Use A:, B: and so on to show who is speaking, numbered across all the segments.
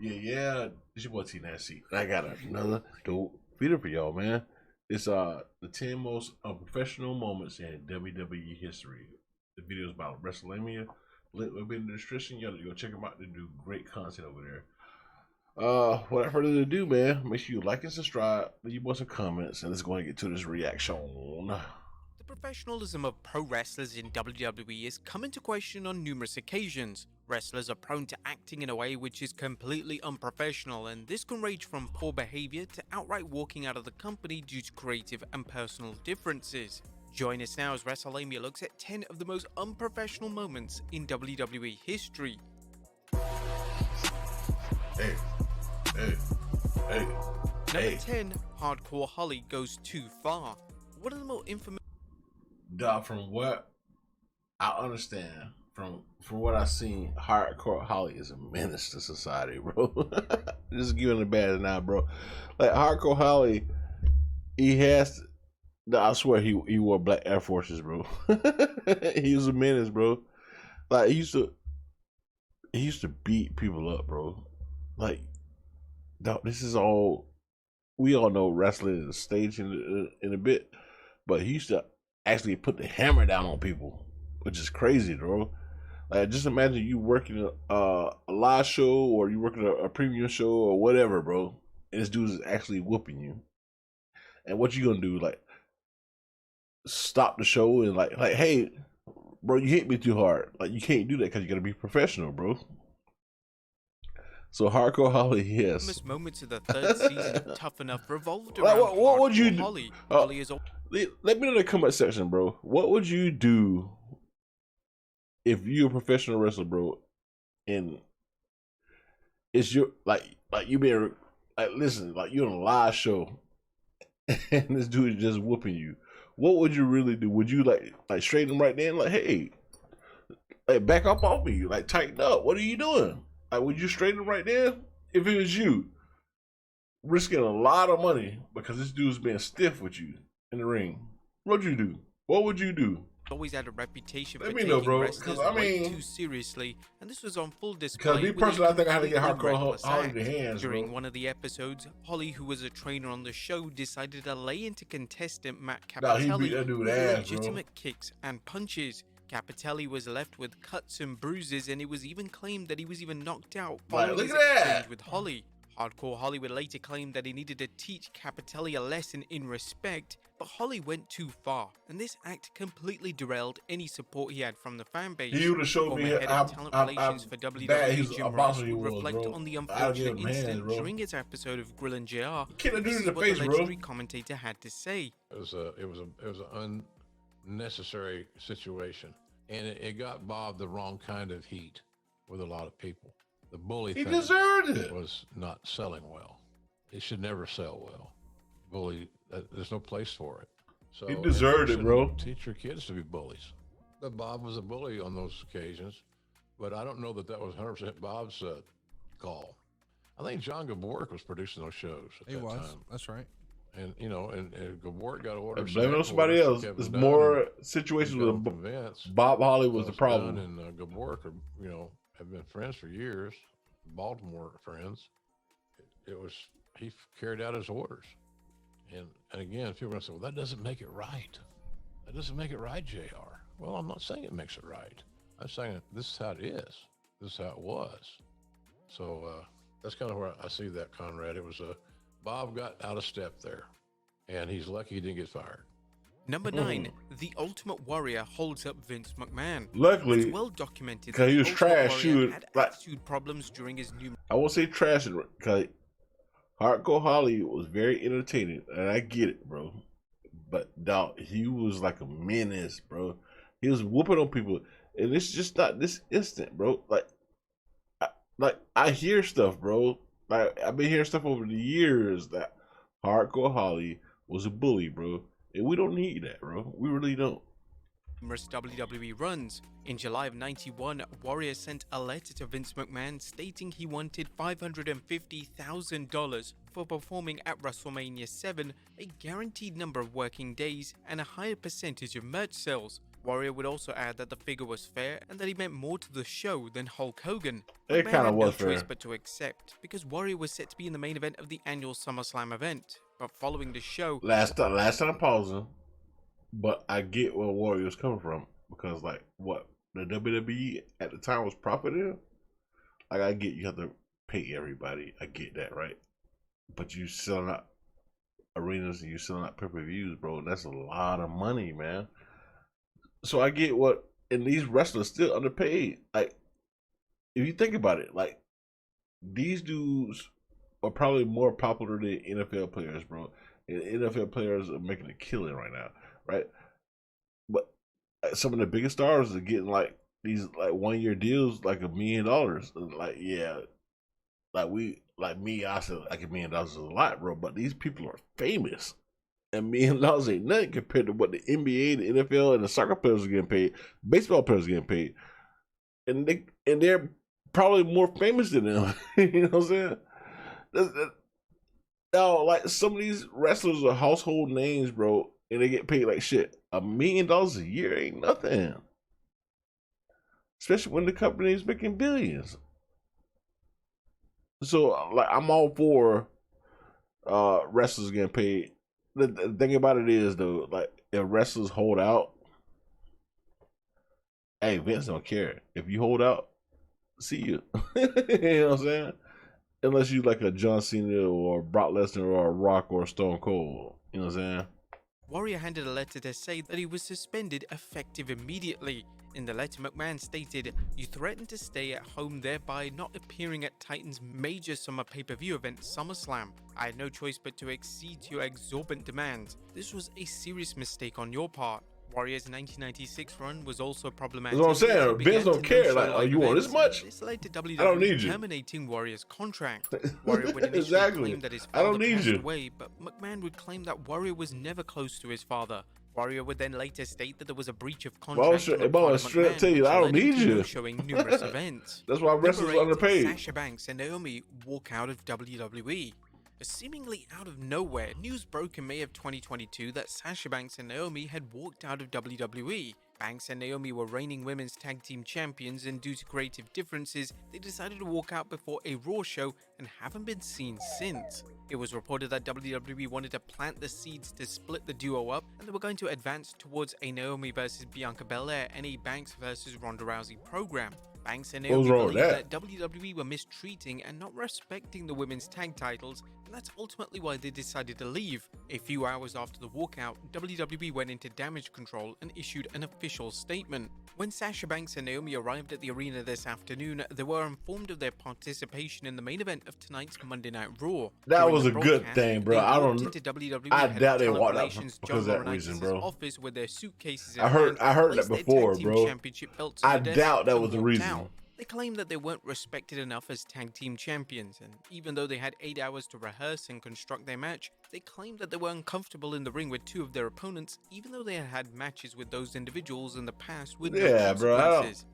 A: Yeah. It's your boy T Nasty. I got another dope video for y'all, man. It's the 10 most unprofessional moments in WWE history. The video is about WrestleMania. Link will be in the description. Y'all go check them out. They do great content over there. Without further ado, man, make sure you like and subscribe. Leave your boys some comments, and let's go and get to this reaction.
B: The professionalism of pro wrestlers in WWE is come into question on numerous occasions. Wrestlers are prone to acting in a way which is completely unprofessional, and this can range from poor behavior to outright walking out of the company due to creative and personal differences. Join us now as WrestleMania looks at 10 of the most unprofessional moments in WWE history.
A: Hey.
B: Number 10, Hardcore Holly goes too far. One of the more infamous...
A: Dog, from what I understand, from what I've seen, Hardcore Holly is a menace to society, bro. Just giving it bad now, bro. Like, Hardcore Holly, he has to, I swear he wore black Air Forces, bro. He was a menace, bro. Like, he used to beat people up, bro. Like, dog, this is all, we all know wrestling is a stage in a bit, but he used to actually put the hammer down on people, which is crazy, bro. Like, just imagine you working a live show, or you working a premium show or whatever, bro, and this dude is actually whooping you. And what you gonna do? Like, stop the show and like, hey, bro, you hit me too hard. Like, you can't do that because you gotta be professional, bro. So Hardcore Holly, yes.
B: Famous moments of the third season of Tough Enough revolved
A: Like,
B: around
A: what would you do?
B: Holly. Holly is
A: let me know in the comment section, bro. What would you do if you're a professional wrestler, bro, and it's your like you being like, listen, like, you're on a live show and this dude is just whooping you? What would you really do? Would you like straighten him right then, like, hey, like, back up off me, like, tighten up? What are you doing? Like, would you straighten him right there? If it was you, risking a lot of money because this dude's being stiff with you in the ring, what'd you do? What would you do?
B: Always had a reputation
A: Let
B: for
A: me
B: taking
A: know, bro,
B: wrestlers way too seriously, and this was on full display.
A: Because me personally, I think I had to get Hardcore Holly the hands,
B: during
A: bro.
B: one of the episodes, Holly, who was a trainer on the show, decided to lay into contestant Matt Capitelli with legitimate kicks and punches. Capitelli was left with cuts and bruises, and it was even claimed that he was even knocked out following his exchange with Holly. Hardcore Holly would later claim that he needed to teach Capitelli a lesson in respect, but Holly went too far, and this act completely derailed any support he had from the fan base.
A: He would have showed me how
B: relations for WWE, Jim Ross, would reflect on the unfortunate incident during his episode of Grill and JR. This is what the legendary commentator had to say.
C: It was an unnecessary situation, and it got Bob the wrong kind of heat with a lot of people. The bully thing was not selling well. It should never sell well. Bully, there's no place for it. So
A: he deserved it, bro.
C: Teach your kids to be bullies. But Bob was a bully on those occasions, but I don't know that was 100% Bob's call. I think John Gabork was producing those shows at that time.
D: That's right.
C: And, you know, and Gabork got orders.
A: Blame it on somebody else. There's more situations with Bob Holly was the problem.
C: And Gabork are, you know, have been friends for years, Baltimore friends. He carried out his orders. And again, people are going to say, well, that doesn't make it right. That doesn't make it right, JR. Well, I'm not saying it makes it right. I'm saying this is how it is. This is how it was. So that's kind of where I see that, Conrad. It was Bob got out of step there, and he's lucky he didn't get fired.
B: Number 9, the Ultimate Warrior holds up Vince McMahon.
A: Luckily,
B: it's well documented
A: because he was trash. He
B: had attitude problems during his new.
A: I won't say trash because Hardcore Holly was very entertaining, and I get it, bro. But dog, he was like a menace, bro. He was whooping on people, and it's just not this instant, bro. Like I hear stuff, bro. Like, I've been hearing stuff over the years that Hardcore Holly was a bully, bro. And we don't need that, bro. We really don't.
B: Numerous WWE runs. In July of '91, Warrior sent a letter to Vince McMahon stating he wanted $550,000 for performing at WrestleMania 7, a guaranteed number of working days, and a higher percentage of merch sales. Warrior would also add that the figure was fair and that he meant more to the show than Hulk Hogan.
A: It kind of was fair.
B: No choice but to accept, because Warrior was set to be in the main event of the annual SummerSlam event. But following the show...
A: Last time pausing, but I get where Warrior was coming from. Because, like, what? The WWE at the time was profiting? Like, I get you have to pay everybody. I get that, right? But you selling out arenas and you selling out pay-per-views, bro. That's a lot of money, man. So I get what, and these wrestlers still underpaid. Like, if you think about it, like, these dudes are probably more popular than NFL players, bro. And NFL players are making a killing right now, right? But some of the biggest stars are getting like these like 1 year deals, like $1 million. Like, yeah, like me, I said like $1 million is a lot, bro. But these people are famous. And $1 million ain't nothing compared to what the NBA, the NFL, and the soccer players are getting paid, baseball players are getting paid, and they're probably more famous than them. You know what I'm saying? Now, like some of these wrestlers are household names, bro, and they get paid like shit. $1 million a year ain't nothing, especially when the company is making billions. So, like, I'm all for wrestlers getting paid. The thing about it is, though, like, if wrestlers hold out, hey, Vince don't care. If you hold out, see you. You know what I'm saying? Unless you like a John Cena or Brock Lesnar or a Rock or a Stone Cold. You know what I'm saying?
B: Warrior handed a letter to say that he was suspended effective immediately. In the letter, McMahon stated, "You threatened to stay at home, thereby not appearing at Titan's major summer pay-per-view event, SummerSlam. I had no choice but to accede to your exorbitant demands. This was a serious mistake on your part." Warrior's 1996 run was also problematic.
A: That's what I'm saying. Vince don't care. Like, oh, you want this much?
B: This led to WWE
A: I don't need you.
B: terminating Warrior's contract. Warrior would initially
A: Exactly.
B: claim that his
A: I
B: father
A: don't need
B: passed
A: you.
B: away, but McMahon would claim that Warrior was never close to his father. Warrior would then later state that there was a breach of contract.
A: Well, straight tell you, I don't need you.
B: Showing numerous events.
A: That's why wrestlers are underpaid.
B: Sasha Banks and Naomi walk out of WWE. Seemingly out of nowhere, news broke in May of 2022 that Sasha Banks and Naomi had walked out of WWE. Banks and Naomi were reigning women's tag team champions, and due to creative differences, they decided to walk out before a Raw show and haven't been seen since. It was reported that WWE wanted to plant the seeds to split the duo up, and they were going to advance towards a Naomi versus Bianca Belair and a Banks versus Ronda Rousey program. Banks and Naomi believed that WWE were mistreating and not respecting the women's tag titles, and that's ultimately why they decided to leave. A few hours after the walkout, WWE went into damage control and issued an official statement. When Sasha Banks and Naomi arrived at the arena this afternoon, they were informed of their participation in the main event of tonight's Monday Night Raw.
A: That was a good thing, bro. I doubt they walked out because of that reason, bro.
B: Office with their suitcases
A: I heard that before, bro. I doubt that was the reason.
B: They claimed that they weren't respected enough as tag team champions, and even though they had 8 hours to rehearse and construct their match, they claimed that they were uncomfortable in the ring with two of their opponents, even though they had had matches with those individuals in the past with no consequences.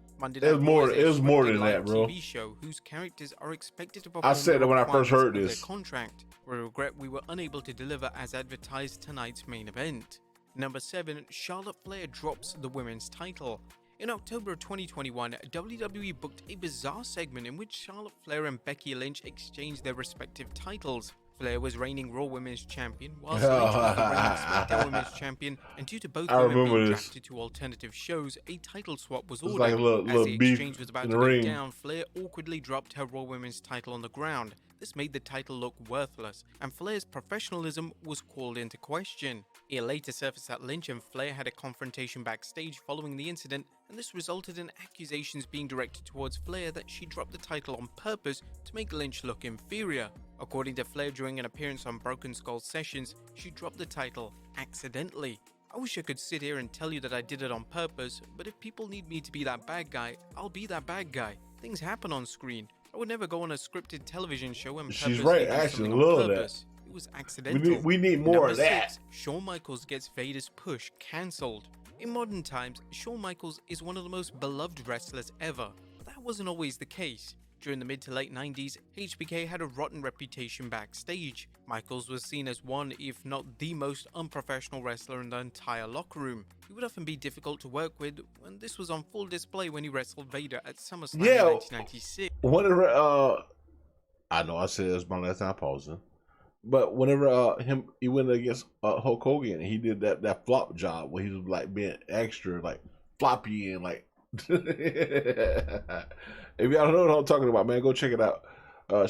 B: It
A: was more than that, bro.
B: TV show whose characters are expected to perform.
A: I said it when I first heard this.
B: Contract. We regret we were unable to deliver as advertised tonight's main event. Number 7, Charlotte Flair drops the women's title. In October of 2021, WWE booked a bizarre segment in which Charlotte Flair and Becky Lynch exchanged their respective titles. Flair was reigning Raw Women's Champion, while Lynch was the reigning SmackDown Women's Champion, and due to both women being drafted to alternative shows, a title swap was ordered. As the exchange was about to go down, Flair awkwardly dropped her Raw Women's title on the ground. This made the title look worthless, and Flair's professionalism was called into question. It later surfaced that Lynch and Flair had a confrontation backstage following the incident, and this resulted in accusations being directed towards Flair that she dropped the title on purpose to make Lynch look inferior. According to Flair, during an appearance on Broken Skull Sessions, she dropped the title accidentally. I wish I could sit here and tell you that I did it on purpose, but if people need me to be that bad guy, I'll be that bad guy. Things happen on screen. I would never go on a scripted television show and
A: she's right, actually, love that.
B: It was accidental.
A: We need more of that.
B: 6, Shawn Michaels gets Vader's push cancelled. In modern times, Shawn Michaels is one of the most beloved wrestlers ever, but that wasn't always the case. During the mid to late 90s, HBK had a rotten reputation backstage. Michaels was seen as one, if not the most unprofessional wrestler in the entire locker room. He would often be difficult to work with, and this was on full display when he wrestled Vader at SummerSlam in 1996.
A: Whenever, I know I said this my last time pausing, but whenever he went against Hulk Hogan, he did that flop job where he was like being extra like floppy and like. If y'all don't know what I'm talking about, man, go check it out.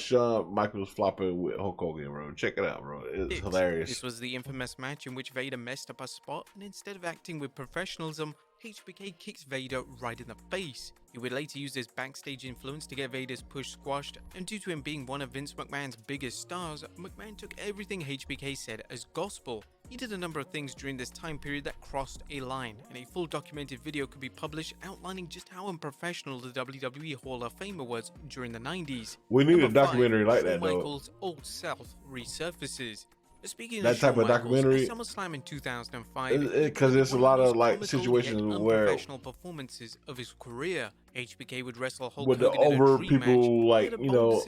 A: Shawn Michaels flopping with Hulk Hogan, bro. Check it out, bro. It's hilarious.
B: This was the infamous match in which Vader messed up a spot, and instead of acting with professionalism, HBK kicks Vader right in the face. He would later use his backstage influence to get Vader's push squashed, and due to him being one of Vince McMahon's biggest stars, McMahon took everything HBK said as gospel. He did a number of things during this time period that crossed a line, and a full documented video could be published outlining just how unprofessional the WWE Hall of Famer was during the 90s.
A: We need a documentary like that, though.
B: Michaels' old self resurfaces. Speaking
A: that
B: of
A: type of documentary,
B: SummerSlam in 2005,
A: because there's a lot of like situations where
B: unprofessional performances of his career. HBK would wrestle Hulk
A: with
B: Hogan
A: the over
B: in a
A: people,
B: match,
A: like, you know,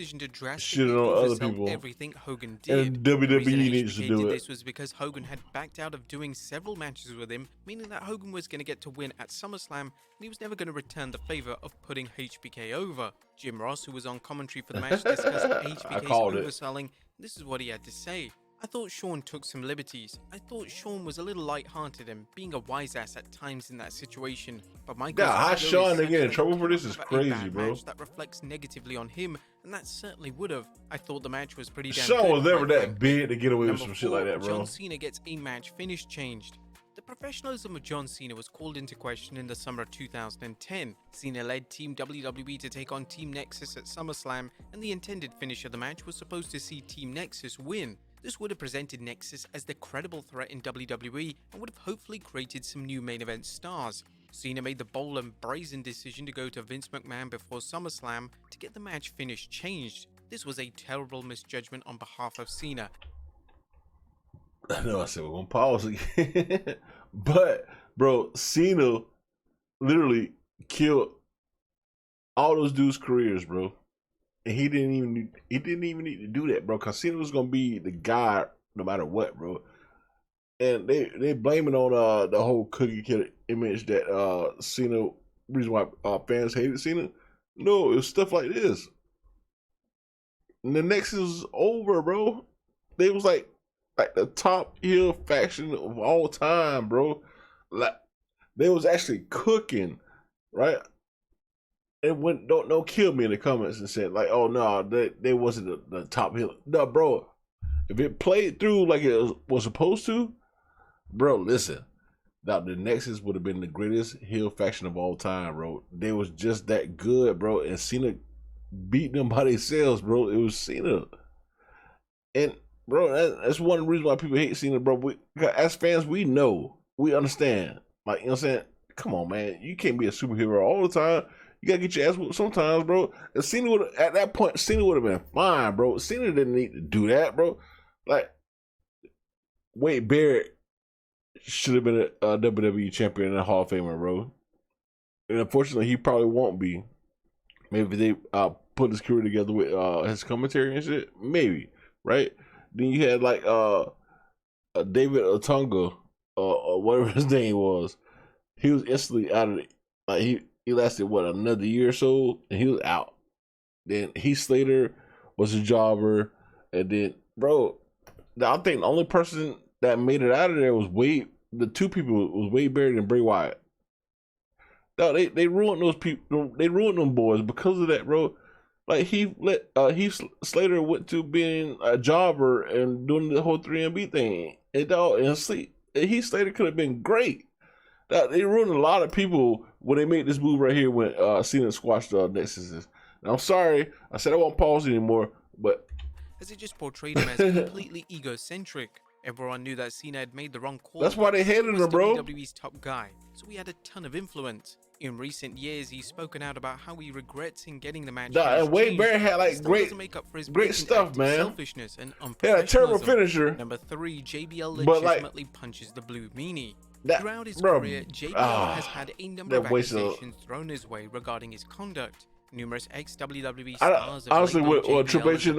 A: shit on other people.
B: Everything Hogan did.
A: And WWE needs
B: HBK
A: to do
B: did
A: it.
B: This was because Hogan had backed out of doing several matches with him, meaning that Hogan was going to get to win at SummerSlam, and he was never going to return the favor of putting HBK over. Jim Ross, who was on commentary for the match, discussed HBK's overselling. This is what he had to say. I thought Shawn took some liberties. I thought Shawn was a little light-hearted and being a wise ass at times in that situation. But my God,
A: how Shawn to get in trouble for this is crazy, bro.
B: That reflects negatively on him, and that certainly would have. I thought the match was pretty damn
A: Shawn
B: good,
A: was never that big to get away with some shit like that, bro.
B: John Cena gets a match finish changed. The professionalism of John Cena was called into question in the summer of 2010. Cena led Team WWE to take on Team Nexus at SummerSlam, and the intended finish of the match was supposed to see Team Nexus win. This would have presented Nexus as the credible threat in WWE and would have hopefully created some new main event stars. Cena made the bold and brazen decision to go to Vince McMahon before SummerSlam to get the match finish changed. This was a terrible misjudgment on behalf of Cena.
A: I know I said we're gonna pause again, but bro, Cena literally killed all those dudes' careers, bro. And he didn't even need to do that, bro, because Cena was gonna be the guy no matter what, bro. And they blame it on the whole cookie killer image that Cena, reason why fans hated Cena. No, it was stuff like this. And the Nexus was over, bro. They was like the top heel faction of all time, bro. Like they was actually cooking, right? And when don't kill me in the comments and said like, oh no, they wasn't the top heel. No, bro. If it played through like it was supposed to, bro, listen. Now the Nexus would have been the greatest heel faction of all time, bro. They was just that good, bro. And Cena beat them by themselves, bro. It was Cena. And bro, that's one reason why people hate Cena, bro. As fans, we know, we understand. Like, you know what I'm saying? Come on, man. You can't be a superhero all the time. You gotta get your ass whooped sometimes, bro. And Cena would, at that point, Cena would have been fine, bro. Cena didn't need to do that, bro. Like, Wade Barrett should have been a WWE champion and a Hall of Famer, bro. And unfortunately, he probably won't be. Maybe they put his career together with his commentary and shit. Maybe, right? Then you had like David Otunga, or whatever his name was. He was instantly out of it. Like he lasted what, another year or so, and he was out. Then Heath Slater was a jobber, and then bro, I think the only person that made it out of there was Wade. The two people was Wade Barrett and Bray Wyatt. No, they ruined those people. They ruined them boys because of that, bro. Like Heath Slater went to being a jobber and doing the whole 3MB thing, and Heath Slater could have been great. They ruined a lot of people when they made this move right here when Cena squashed Nexus. And I'm sorry, I said I won't pause anymore, but
B: as it just portrayed him as completely egocentric. Everyone knew that Cena had made the wrong call.
A: That's why they hated him, bro.
B: WWE's top guy, so he had a ton of influence. In recent years, he's spoken out about how he regrets in getting the match.
A: And Wade Barrett had like great stuff, man.
B: Selfishness and
A: a terrible finisher.
B: Number 3, JBL legitimately punches the Blue Meanie. Throughout his career, JBL has had a number of accusations thrown his way regarding his conduct. Numerous ex-WWE stars
A: honestly, with Triple H at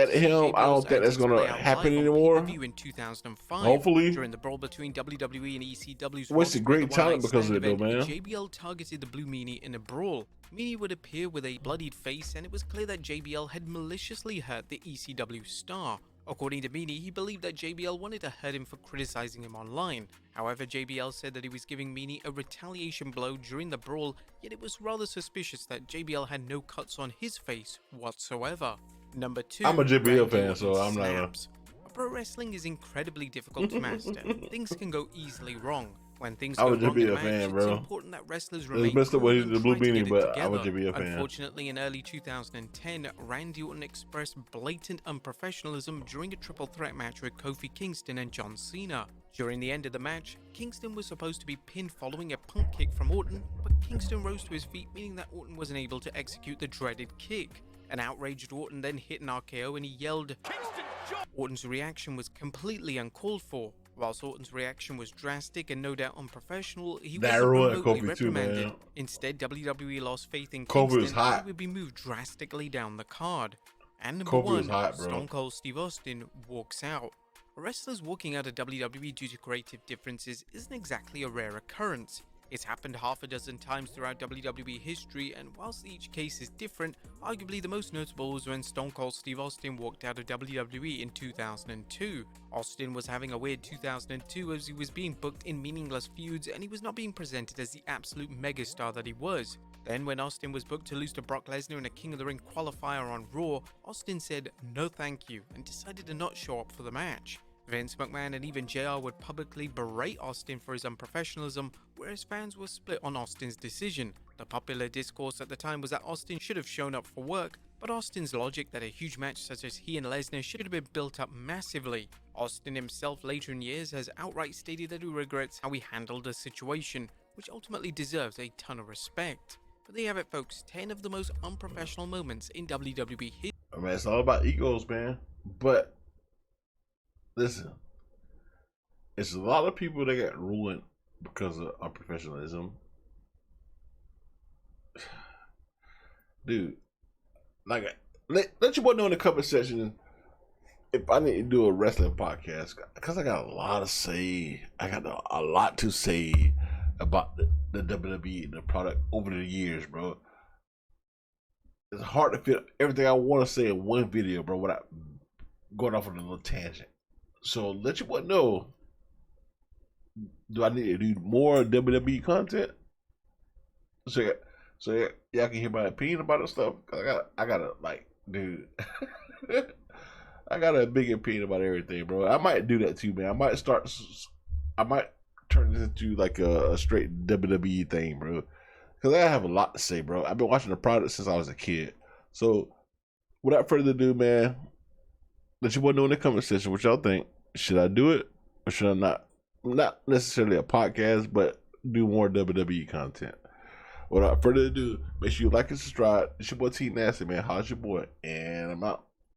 A: him, I don't think that's gonna happen anymore.
B: In 2005,
A: hopefully,
B: during the brawl between WWE and ECW's
A: wasted great talent because of it, though, man.
B: JBL targeted the Blue Meanie in a brawl. Meanie would appear with a bloodied face, and it was clear that JBL had maliciously hurt the ECW star. According to Meanie, he believed that JBL wanted to hurt him for criticizing him online. However, JBL said that he was giving Meanie a retaliation blow during the brawl, yet it was rather suspicious that JBL had no cuts on his face whatsoever. Number 2.
A: I'm a JBL fan, so I'm not.
B: Pro wrestling is incredibly difficult to master. Things can go easily wrong. When things
A: go
B: wrong in a match,
A: fan, bro.
B: It's important that wrestlers remain
A: messed up with the Blue Meanie, but
B: I
A: would be a fan.
B: Unfortunately, in early 2010, Randy Orton expressed blatant unprofessionalism during a triple threat match with Kofi Kingston and John Cena. During the end of the match, Kingston was supposed to be pinned following a punt kick from Orton, but Kingston rose to his feet, meaning that Orton wasn't able to execute the dreaded kick. An outraged Orton then hit an RKO and he yelled, Orton's reaction was completely uncalled for. Whilst Orton's reaction was drastic and no doubt unprofessional, he was remotely reprimanded. Instead, WWE lost faith in Kingston and he would be moved drastically down the card. And number 1, Stone Cold Steve Austin walks out. Wrestlers walking out of WWE due to creative differences isn't exactly a rare occurrence. It's happened half a dozen times throughout WWE history, and whilst each case is different, arguably the most notable was when Stone Cold Steve Austin walked out of WWE in 2002. Austin was having a weird 2002 as he was being booked in meaningless feuds and he was not being presented as the absolute megastar that he was. Then when Austin was booked to lose to Brock Lesnar in a King of the Ring qualifier on Raw, Austin said no thank you and decided to not show up for the match. Vince McMahon and even JR would publicly berate Austin for his unprofessionalism, whereas fans were split on Austin's decision. The popular discourse at the time was that Austin should have shown up for work, but Austin's logic that a huge match such as he and Lesnar should have been built up massively. Austin himself later in years has outright stated that he regrets how he handled the situation, which ultimately deserves a ton of respect. But there you have it, folks, 10 of the most unprofessional moments in WWE history.
A: I mean, it's all about egos, man. But listen, it's a lot of people that got ruined because of unprofessionalism. Dude, like, let your boy know in the comment section if I need to do a wrestling podcast, because I got a lot to say. I got a lot to say about the WWE and the product over the years, bro. It's hard to fit everything I want to say in one video, bro, without going off on a little tangent. So let your boy know, do I need to do more WWE content? So y'all can hear my opinion about this stuff. I gotta like, dude. I got a big opinion about everything, bro. I might do that too, man. I might turn this into like a straight WWE thing, bro. Because I have a lot to say, bro. I've been watching the product since I was a kid. So without further ado, man, let your boy know in the comment section what y'all think. Should I do it or should I not? Not necessarily a podcast, but do more WWE content. Without further ado, make sure you like and subscribe. It's your boy T Nasty, man. How's your boy? And I'm out.